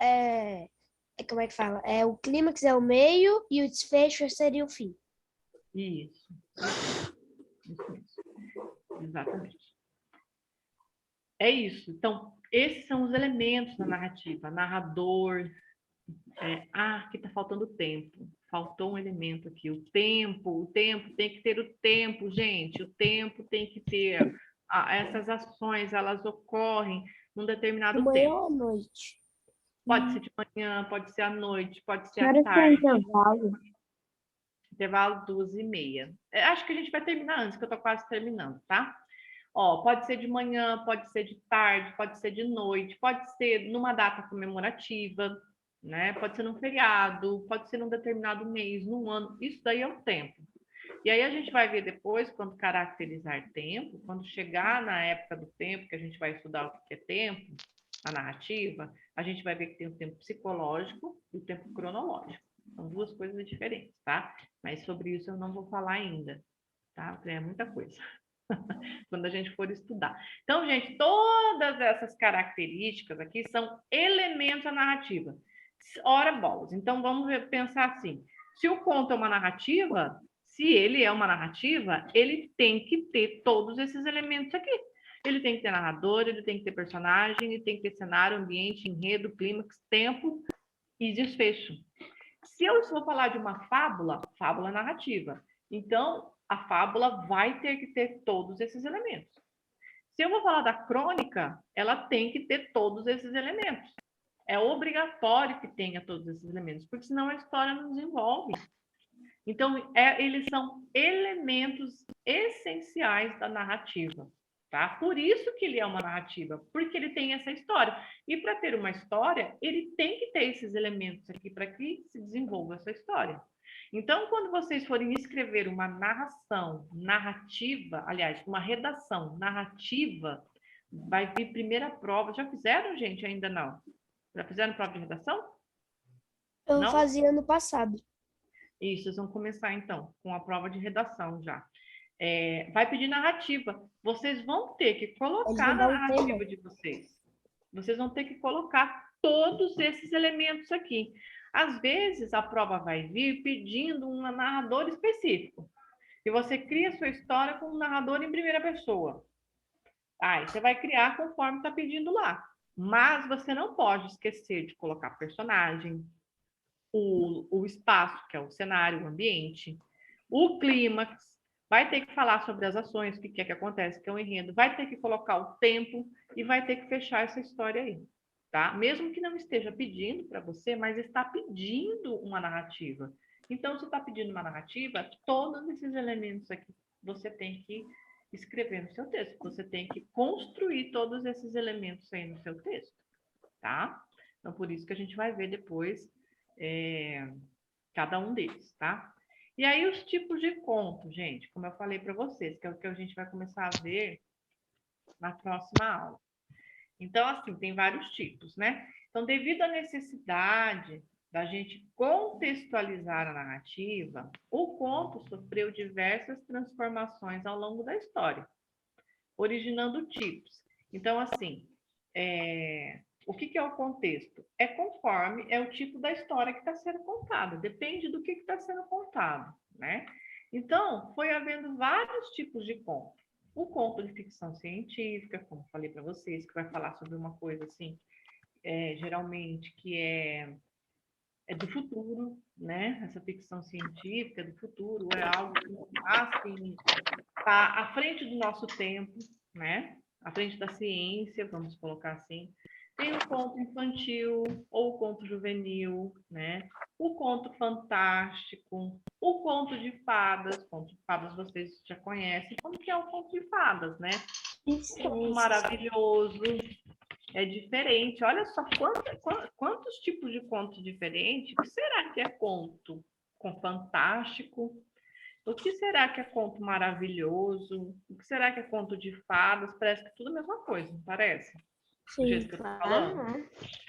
como é que fala? O clímax é o meio e o desfecho seria o fim. Isso. Isso mesmo. Exatamente. É isso. Então, esses são os elementos da narrativa. Narrador. Aqui está faltando tempo. Faltou um elemento aqui. O tempo tem que ter o tempo, gente. O tempo tem que ter. Essas ações, elas ocorrem num De determinado manhã tempo. ou à noite? Pode ser de manhã, pode ser à noite, pode ser Que à horas que é o tarde. intervalo? Intervalo 2h30. Acho que a gente vai terminar antes, que eu estou quase terminando, tá? Ó, pode ser de manhã, pode ser de tarde, pode ser de noite, pode ser numa data comemorativa, né? Pode ser num feriado, pode ser num determinado mês, num ano. Isso daí é o tempo. E aí a gente vai ver depois, quando caracterizar tempo, quando chegar na época do tempo, que a gente vai estudar o que é tempo, a narrativa, a gente vai ver que tem o tempo psicológico e o tempo cronológico. São duas coisas diferentes, tá? Mas sobre isso eu não vou falar ainda, tá? Porque é muita coisa. Quando a gente for estudar. Então, gente, todas essas características aqui são elementos da narrativa. Ora bolas. Então, vamos pensar assim. Se o conto é uma narrativa, se ele é uma narrativa, ele tem que ter todos esses elementos aqui. Ele tem que ter narrador, ele tem que ter personagem, ele tem que ter cenário, ambiente, enredo, clímax, tempo e desfecho. Se eu for falar de uma fábula, fábula narrativa. Então, a fábula vai ter que ter todos esses elementos. Se eu vou falar da crônica, ela tem que ter todos esses elementos. É obrigatório que tenha todos esses elementos, porque senão a história não desenvolve. Então, eles são elementos essenciais da narrativa. Tá? Por isso que ele é uma narrativa, porque ele tem essa história. E para ter uma história, ele tem que ter esses elementos aqui para que se desenvolva essa história. Então, quando vocês forem escrever uma narrativa, aliás, uma redação narrativa, vai vir primeira prova. Já fizeram, gente? Ainda não? Já fizeram prova de redação? Eu Não? fazia ano passado. Isso, vocês vão começar então com a prova de redação já. Vai pedir narrativa. Vocês vão ter que Eles colocar vão na dar um tema. narrativa de vocês. Vocês vão ter que colocar todos esses elementos aqui. Às vezes a prova vai vir pedindo um narrador específico. E você cria sua história com um narrador em primeira pessoa. Aí você vai criar conforme está pedindo lá. Mas você não pode esquecer de colocar personagem, o espaço, que é o cenário, o ambiente, o clímax, vai ter que falar sobre as ações, o que é que acontece, que é o enredo, vai ter que colocar o tempo e vai ter que fechar essa história aí, tá? Mesmo que não esteja pedindo para você, mas está pedindo uma narrativa. Então, se está pedindo uma narrativa, todos esses elementos aqui você tem que escrever no seu texto. Você tem que construir todos esses elementos aí no seu texto, tá? Então, por isso que a gente vai ver depois cada um deles, tá? E aí os tipos de conto, gente, como eu falei para vocês, que é o que a gente vai começar a ver na próxima aula. Então, assim, tem vários tipos, né? Então, devido à necessidade da gente contextualizar a narrativa, o conto sofreu diversas transformações ao longo da história, originando tipos. Então, assim, o que é o contexto? É conforme é o tipo da história que está sendo contada, depende do que está sendo contado, né? Então, foi havendo vários tipos de conto. O conto de ficção científica, como falei para vocês, que vai falar sobre uma coisa assim, geralmente que é do futuro, né? Essa ficção científica do futuro é algo que assim, está à frente do nosso tempo, né? À frente da ciência, vamos colocar assim. Tem o conto infantil ou o conto juvenil, né? O conto fantástico, o conto de fadas. Conto de fadas vocês já conhecem. Como que é o conto de fadas, né? O conto maravilhoso é diferente. Olha só quantos tipos de contos diferentes. O que será que é conto com fantástico? O que será que é conto maravilhoso? O que será que é conto de fadas? Parece que é tudo a mesma coisa, não parece? Do jeito Sim, que eu tô falando? Ah,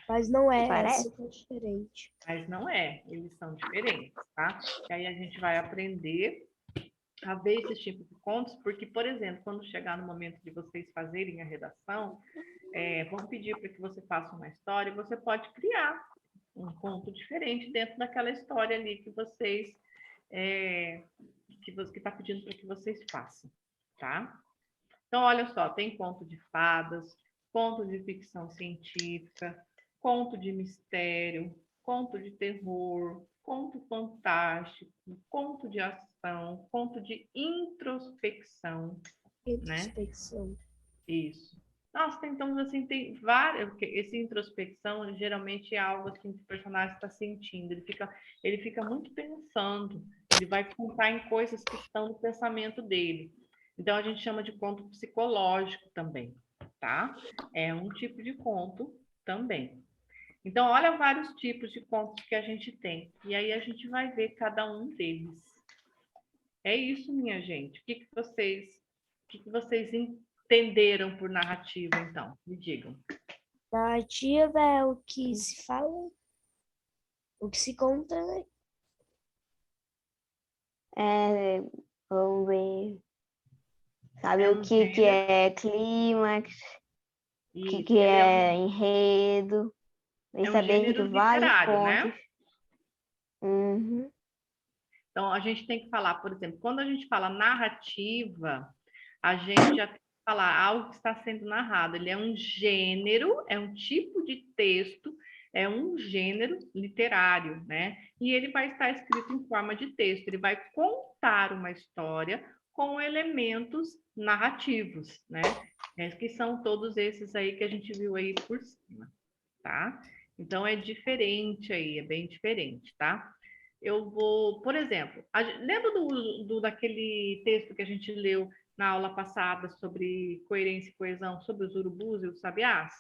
mas não é, é Parece. super diferente. Mas não é, eles são diferentes, tá? E aí a gente vai aprender a ver esses tipos de contos, porque, por exemplo, quando chegar no momento de vocês fazerem a redação, vão pedir para que você faça uma história e você pode criar um conto diferente dentro daquela história ali que vocês que está pedindo para que vocês façam, tá? Então, olha só, tem conto de fadas, conto de ficção científica, conto de mistério, conto de terror, conto fantástico, conto de ação, conto de introspecção, né? Introspecção. Isso. Nossa, então, assim, tem várias. Esse introspecção geralmente é algo assim que o personagem está sentindo. Ele fica muito pensando. Ele vai contar em coisas que estão no pensamento dele. Então, a gente chama de conto psicológico também, tá? É um tipo de conto também. Então, olha vários tipos de contos que a gente tem. E aí a gente vai ver cada um deles. É isso, minha gente. O que vocês entenderam por narrativa, então? Me digam. Narrativa é o que se fala, o que se conta, né? Vamos ver. Sabe É o um que gênero. é clímax, o Isso, que ele é enredo. Vem é um saber gênero de vários literário, pontos. né? Uhum. Então, a gente tem que falar, por exemplo, quando a gente fala narrativa, a gente já tem que falar algo que está sendo narrado. Ele é um gênero, é um tipo de texto, é um gênero literário, né? E ele vai estar escrito em forma de texto. Ele vai contar uma história com elementos narrativos, né? Que são todos esses aí que a gente viu aí por cima, tá? Então, é diferente aí, é bem diferente, tá? Eu vou, por exemplo, lembra daquele texto que a gente leu na aula passada sobre coerência e coesão, sobre os urubus e os sabiás?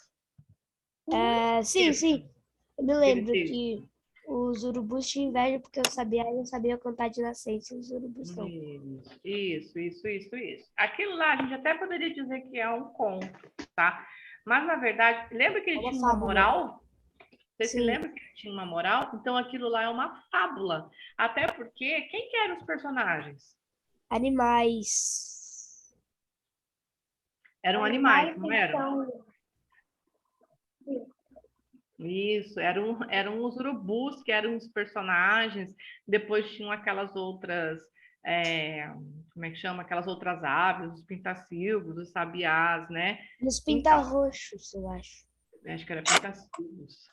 Sim, sim. Eu me Aquele lembro texto. que os urubus tinham inveja porque eu não sabia contar de nascença, os urubus não. Isso. Aquilo lá, a gente até poderia dizer que é um conto, tá? Mas, na verdade, lembra que ele uma tinha uma fábula. moral? Você se Sim. lembra que ele tinha uma moral? Então, aquilo lá é uma fábula. Até porque, quem que eram os personagens? Animais. Eram animais, não eram? Isso, eram os urubus que eram os personagens, depois tinham aquelas outras, como é que chama? Aquelas outras aves, os pintacilgos, os sabiás, né? Os Então, pintarroxos, eu acho. acho que era pintacilgos,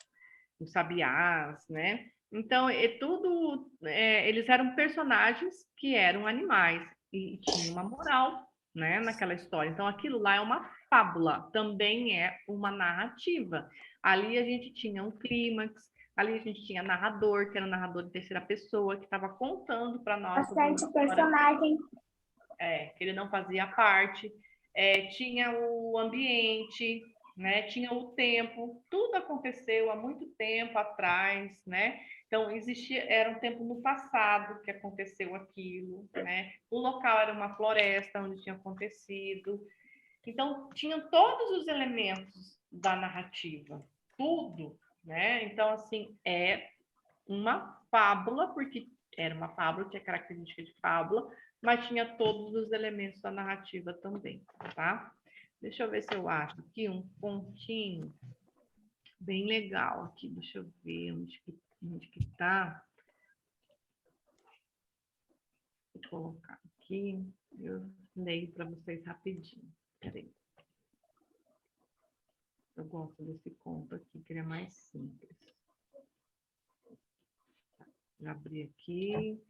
os sabiás, né? Então, eles eram personagens que eram animais e tinham uma moral, né, naquela história. Então, aquilo lá é uma fábula, também é uma narrativa. Ali a gente tinha um clímax, ali a gente tinha narrador, que era um narrador de terceira pessoa, que estava contando para nós sobre uma Bastante história, personagem. que ele não fazia parte. Tinha o ambiente, né? Tinha o tempo, tudo aconteceu há muito tempo atrás, né? Então, era um tempo no passado que aconteceu aquilo, né? O local era uma floresta onde tinha acontecido. Então, tinham todos os elementos da narrativa, tudo, né? Então, assim, é uma fábula, porque era uma fábula, tinha característica de fábula, mas tinha todos os elementos da narrativa também, tá? Deixa eu ver se eu acho aqui um pontinho bem legal aqui. Deixa eu ver onde que tá. Vou colocar aqui. Eu leio para vocês rapidinho. Peraí. Eu gosto desse conto aqui, que ele é mais simples. Vou abrir aqui.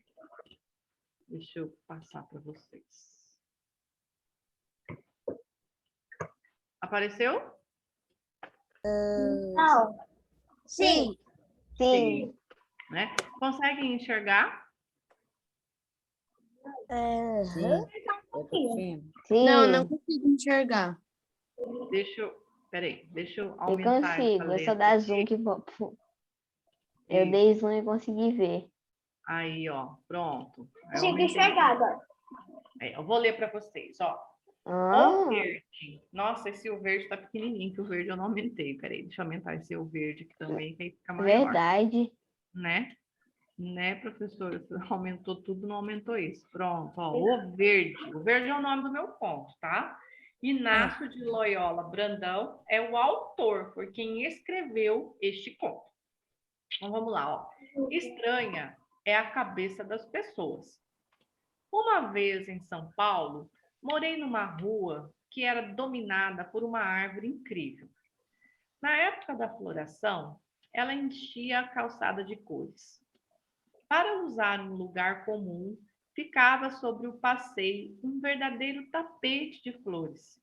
Deixa eu passar para vocês. Apareceu? Não. Sim. Sim. Né? Conseguem enxergar? Aham. Sim. Não consigo enxergar. Deixa eu Eu aumentar essa consigo. Eu letra sou da aqui. Zoom que eu dei zoom e consegui ver. Aí, ó, pronto. Aí eu Achei que aumentei. enxergada. Eu vou ler para vocês, ó. O Ah, verde. Nossa, esse o verde tá pequenininho, que o verde eu não aumentei. Peraí, deixa eu aumentar esse o verde aqui também, que aí fica maior, verdade. né? Né, professora? Você aumentou tudo, não aumentou isso. Pronto, ó, o verde. O verde é o nome do meu conto, tá? Inácio de Loyola Brandão é o autor, por quem escreveu este conto. Então vamos lá, ó. Estranha é a cabeça das pessoas. Uma vez em São Paulo, morei numa rua que era dominada por uma árvore incrível. Na época da floração, ela enchia a calçada de cores. Para usar um lugar comum, ficava sobre o passeio um verdadeiro tapete de flores.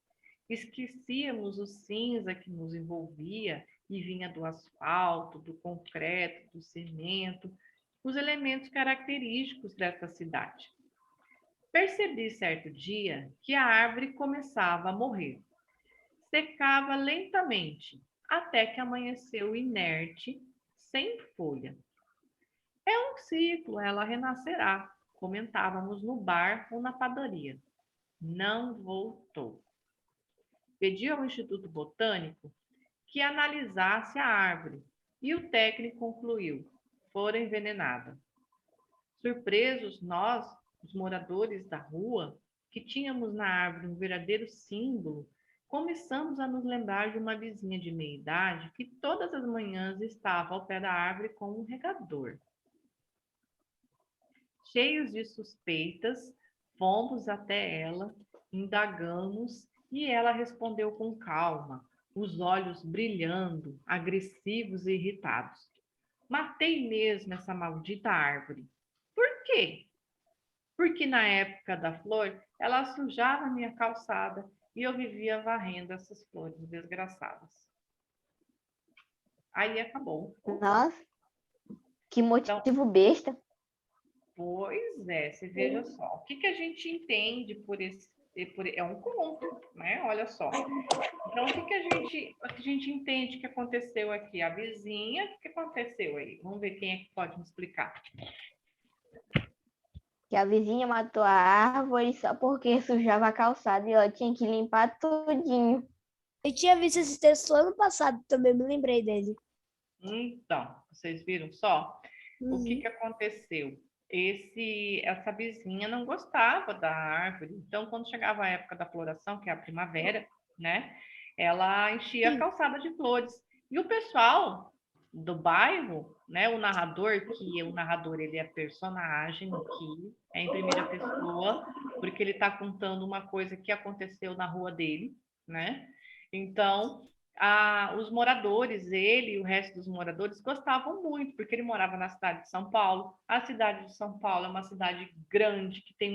Esquecíamos o cinza que nos envolvia e vinha do asfalto, do concreto, do cimento, os elementos característicos dessa cidade. Percebi certo dia que a árvore começava a morrer. Secava lentamente, até que amanheceu inerte, sem folha. É um ciclo, ela renascerá, comentávamos no bar ou na padaria. Não voltou. Pedi ao Instituto Botânico que analisasse a árvore e o técnico concluiu: fora envenenada. Surpresos nós, os moradores da rua, que tínhamos na árvore um verdadeiro símbolo, começamos a nos lembrar de uma vizinha de meia idade que todas as manhãs estava ao pé da árvore com um regador. Cheios de suspeitas, fomos até ela, indagamos e ela respondeu com calma, os olhos brilhando, agressivos e irritados. Matei mesmo essa maldita árvore. Por quê? Porque na época da flor, ela sujava minha calçada e eu vivia varrendo essas flores desgraçadas. Aí acabou. Nossa, que Então, motivo besta. pois é, você veja só. O que, que a gente entende por esse. É um conto, né? Olha só. Então, o que a gente entende que aconteceu aqui? A vizinha, o que aconteceu aí? Vamos ver quem é que pode me explicar. Que a vizinha matou a árvore só porque sujava a calçada e ela tinha que limpar tudinho. Eu tinha visto esse texto ano passado também, me lembrei dele. Então, vocês viram só? O que, Uhum. que aconteceu? Essa vizinha não gostava da árvore. Então, quando chegava a época da floração, que é a primavera, né? Ela enchia a calçada de flores. E o pessoal do bairro, né? O narrador ele é personagem aqui, é em primeira pessoa, porque ele está contando uma coisa que aconteceu na rua dele, né? Então, os moradores, ele e o resto dos moradores gostavam muito, porque ele morava na cidade de São Paulo. A cidade de São Paulo é uma cidade grande, que tem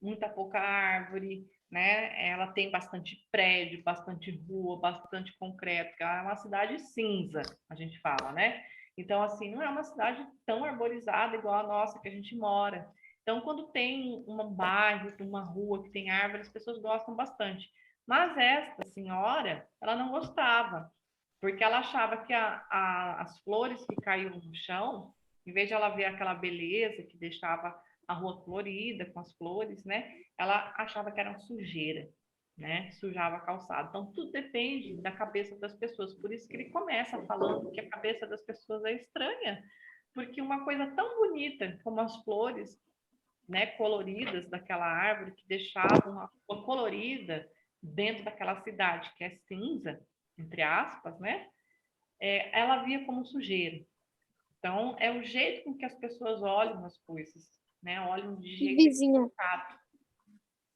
muita pouca árvore, né? Ela tem bastante prédio, bastante rua, bastante concreto. Ela é uma cidade cinza, a gente fala, né? Então, assim, não é uma cidade tão arborizada igual a nossa que a gente mora. Então, quando tem um bairro, uma rua que tem árvore, as pessoas gostam bastante. Mas esta senhora, ela não gostava, porque ela achava que as flores que caíam no chão, em vez de ela ver aquela beleza que deixava a rua florida com as flores, né? Ela achava que era uma sujeira, né? Sujava a calçada. Então, tudo depende da cabeça das pessoas. Por isso que ele começa falando que a cabeça das pessoas é estranha, porque uma coisa tão bonita como as flores, né, coloridas daquela árvore, que deixavam uma cor colorida dentro daquela cidade que é cinza, entre aspas, né? Ela via como sujeira. Então, é o jeito com que as pessoas olham as coisas, né? Olham de Que jeito vizinha, equivocado.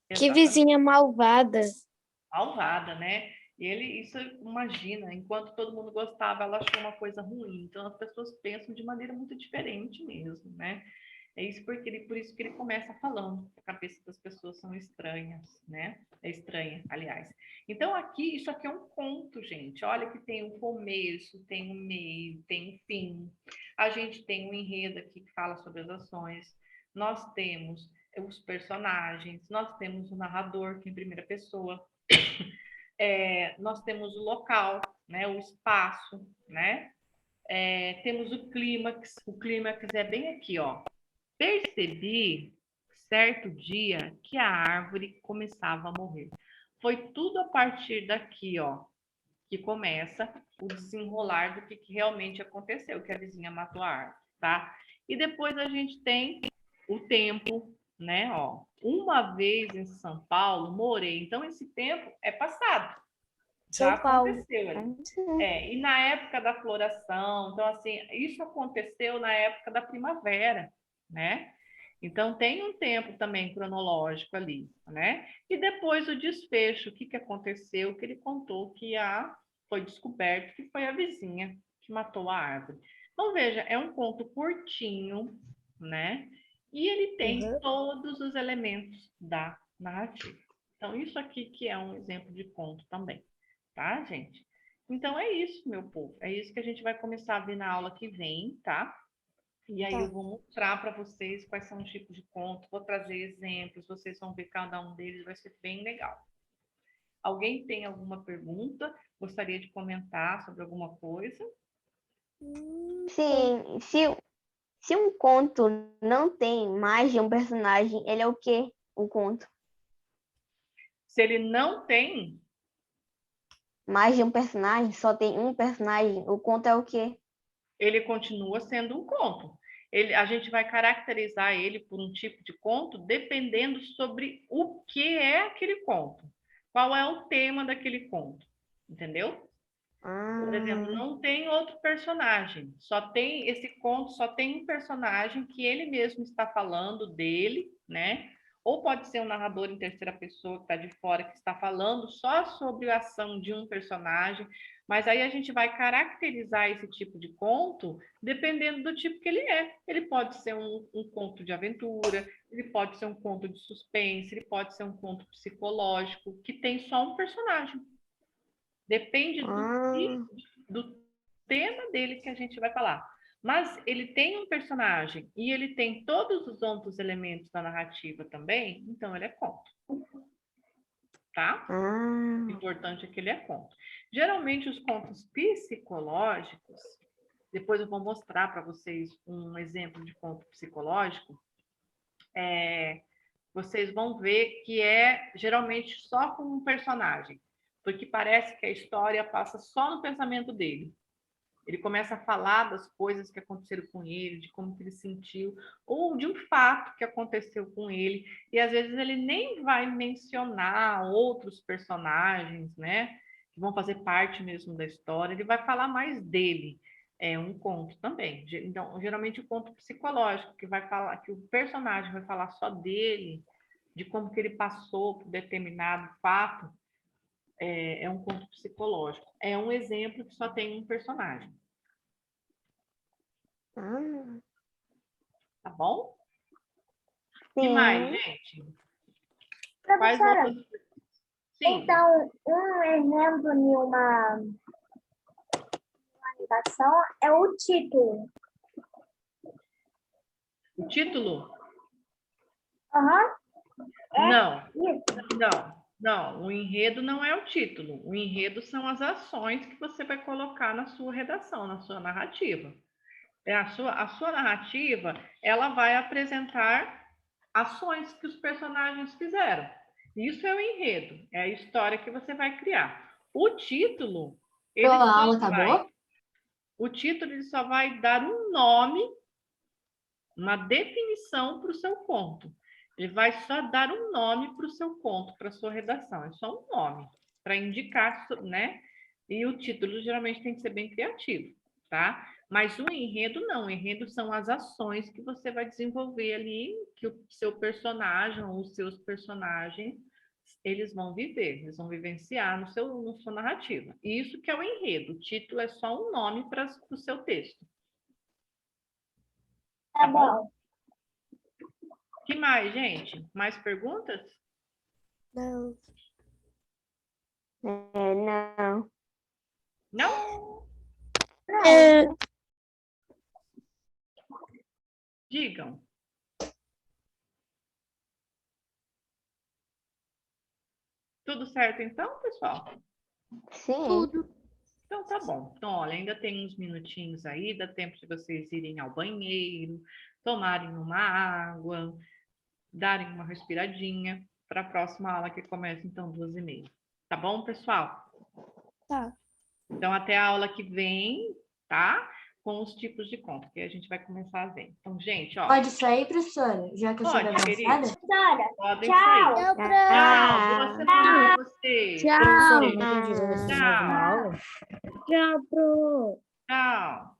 que Exatamente. vizinha malvada. Malvada, né? E isso imagina, enquanto todo mundo gostava, ela achou uma coisa ruim. Então, as pessoas pensam de maneira muito diferente mesmo, né? É isso por isso que ele começa falando, a cabeça das pessoas são estranhas, né? É estranha, aliás. Então, isso aqui é um conto, gente. Olha que tem um começo, tem um meio, tem um fim. A gente tem um enredo aqui que fala sobre as ações. Nós temos os personagens, nós temos o narrador, que é em primeira pessoa. Nós temos o local, né? O espaço, né? Temos o clímax é bem aqui, ó. Percebi certo dia que a árvore começava a morrer. Foi tudo a partir daqui, ó, que começa o desenrolar do que realmente aconteceu, que a vizinha matou a árvore, tá? E depois a gente tem o tempo, né? Ó, uma vez em São Paulo, morei. Então, esse tempo é passado. Já São Paulo. aconteceu ali. E na época da floração, então, assim, isso aconteceu na época da primavera, né? Então, tem um tempo também cronológico ali, né? E depois o desfecho, o que, que aconteceu, que ele contou que foi descoberto que foi a vizinha que matou a árvore. Então, veja, é um conto curtinho, né? E ele tem todos os elementos da narrativa. Então, isso aqui que é um exemplo de conto também, tá, gente? Então, é isso, meu povo. É isso que a gente vai começar a ver na aula que vem, tá? E aí eu vou mostrar para vocês quais são os tipos de conto, vou trazer exemplos, vocês vão ver cada um deles, vai ser bem legal. Alguém tem alguma pergunta? Gostaria de comentar sobre alguma coisa? Sim, se um conto não tem mais de um personagem, ele é o quê? Um conto. Se ele não tem, Mais de um personagem, só tem um personagem, o conto é o quê? ele continua sendo um conto. A gente vai caracterizar ele por um tipo de conto dependendo sobre o que é aquele conto. Qual é o tema daquele conto, entendeu? Por exemplo, não tem outro personagem, só tem esse conto, só tem um personagem que ele mesmo está falando dele, né? Ou pode ser um narrador em terceira pessoa que está de fora, que está falando só sobre a ação de um personagem, mas aí a gente vai caracterizar esse tipo de conto dependendo do tipo que ele é. Ele pode ser um conto de aventura, ele pode ser um conto de suspense, ele pode ser um conto psicológico, que tem só um personagem. Depende do tema dele que a gente vai falar. Mas ele tem um personagem e ele tem todos os outros elementos da narrativa também, então ele é conto. Tá? O importante é que ele é conto. Geralmente os contos psicológicos, depois eu vou mostrar para vocês um exemplo de conto psicológico, vocês vão ver que é geralmente só com um personagem, porque parece que a história passa só no pensamento dele. Ele começa a falar das coisas que aconteceram com ele, de como que ele sentiu, ou de um fato que aconteceu com ele, e às vezes ele nem vai mencionar outros personagens, né, que vão fazer parte mesmo da história, ele vai falar mais dele. É um conto também. Então, geralmente o conto psicológico, que vai falar, que o personagem vai falar só dele, de como que ele passou por determinado fato, é um conto psicológico. É um exemplo que só tem um personagem. Tá bom? O que mais, gente? Quais Professora, outros? Sim. então, um exemplo de uma animação é o título. O título? Aham. Não, Isso. não. O enredo não é o título. O enredo são as ações que você vai colocar na sua redação, na sua narrativa. A sua narrativa, ela vai apresentar ações que os personagens fizeram. Isso é o enredo, é a história que você vai criar. O título, ele A só aula vai, acabou? o título ele só vai dar um nome, uma definição para o seu conto. Ele vai só dar um nome para o seu conto, para a sua redação. É só um nome, para indicar, né? E o título geralmente tem que ser bem criativo, tá? Mas o enredo não. O enredo são as ações que você vai desenvolver ali, que o seu personagem ou os seus personagens eles vão viver, eles vão vivenciar na sua narrativa. E isso que é o enredo. O título é só um nome para o seu texto. Tá bom. O que mais, gente? Mais perguntas? Não. Não. Não? É, Digam. Tudo certo então, pessoal? Sim. tudo. Então tá bom. Então, olha, ainda tem uns minutinhos aí, dá tempo de vocês irem ao banheiro, tomarem uma água, darem uma respiradinha para a próxima aula que começa, então, 2h30. Tá bom, pessoal? Tá. Então, até a aula que vem, tá? Com os tipos de conta que a gente vai começar a ver. Então, gente, ó. Pode sair, professora? Já que eu sou da Pode, querido. avançada? Professora, Podem tchau. sair. Tchau, Tchau, boa semana pra vocês. Tchau. Professora, não entendi. Vai ser mais uma Tchau. aula? Tchau, Pro. Tchau.